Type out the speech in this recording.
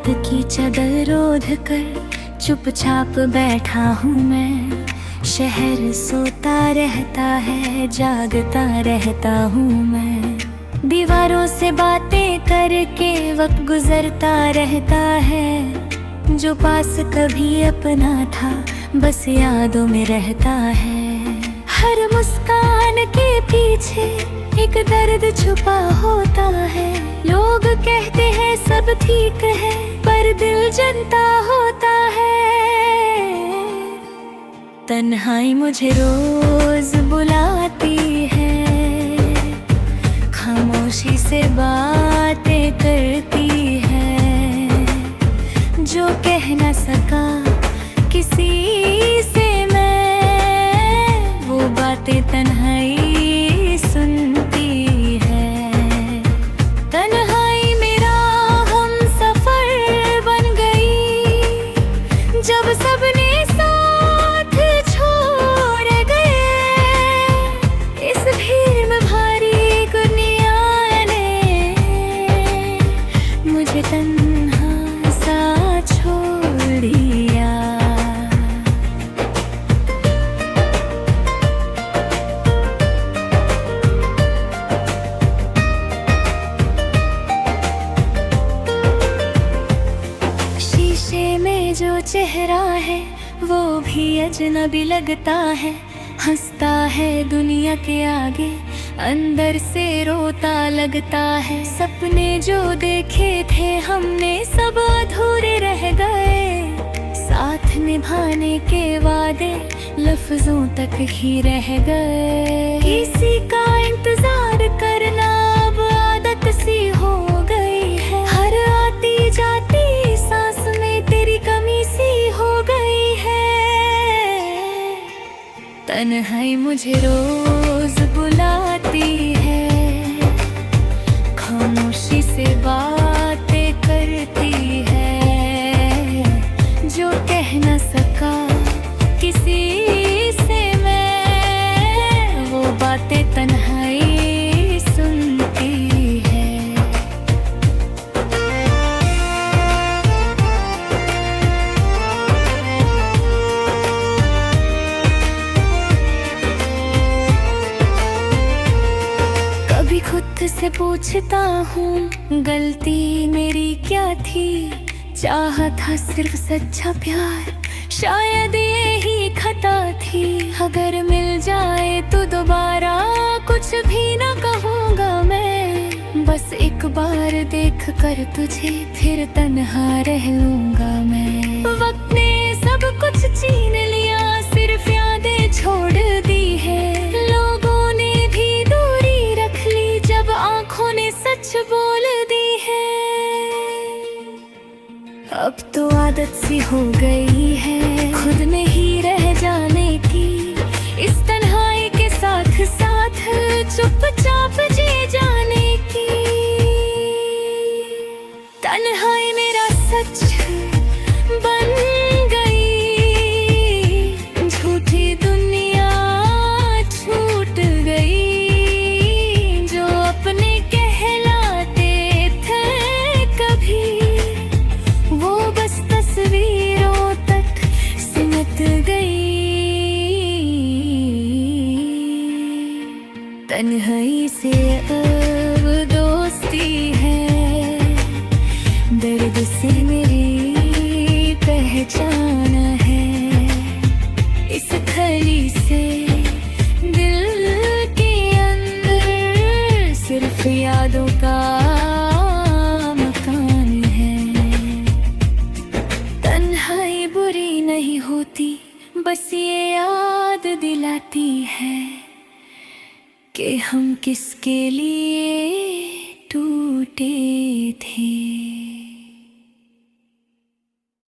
की चादर ओढ़ कर चुपचाप बैठा हूँ मैं। शहर सोता रहता है, जागता रहता हूँ मैं। दीवारों से बातें करके वक्त गुजरता रहता है। जो पास कभी अपना था बस यादों में रहता है। हर मुस्कान के पीछे एक दर्द छुपा होता है। लोग कहते हैं सब ठीक है, पर दिल जनता होता है। तन्हाई मुझे रोज बुलाती है, खामोशी से बातें करती है। जो कह न सका किसी से मैं, वो बातें तन्हाई सुनती है। तन्हाई मेरा हम सफर बन गई, जब सबने साथ छोड़ गए। इस भीड़ में भारी दुनिया ने मुझे तन्हा सा छोड़ दिया। शीशे में जो चेहरा है वो भी अजनबी लगता है। हंसता है दुनिया के आगे, अंदर से रोता लगता है। सपने जो देखे थे हमने सब अधूरे रह गए। साथ निभाने के वादे लफ्जों तक ही रह गए। किसी का इंतजार करना अब आदत सी हो गई है। हर आती जाती सांस में तेरी कमी सी हो गई है। तन्हाई मुझे रोज बुलाती है, खामोशी से बातें करती है। जो कह न सका किसी से मैं, वो बातें तन्हाई सुनती है। कभी खुद से पूछता हूँ गलती मेरी क्या थी। चाहा था सिर्फ सच्चा प्यार, शायद यही खता थी। अगर मिल जाए तो दोबारा कुछ भी ना कहूँगा मैं। बस एक बार देख कर तुझे फिर तन्हा रह लूँगा मैं। वक्त ने सब कुछ छीन लिया, सिर्फ यादें छोड़ दी है। लोगों ने भी दूरी रख ली जब आँखों ने सच बोल दी है। अब तो आदत सी हो गई है खुद में ही रह जाने की। इस तन्हाई के साथ साथ चुपचाप जी जाने की। तन्हाई मेरा सच बन गई, झूठी दुनिया छूट गई। जो अपने कहलाते थे कभी, वो बस तस्वीरों तक सिमट गई। तन्हाई से अब दोस्ती है, दर्द से मेरी पहचान है। इस खली से दिल के अंदर सिर्फ यादों का मकान है। तन्हाई बुरी नहीं होती, बस ये याद दिलाती है कि हम किसके लिए टूटे थे।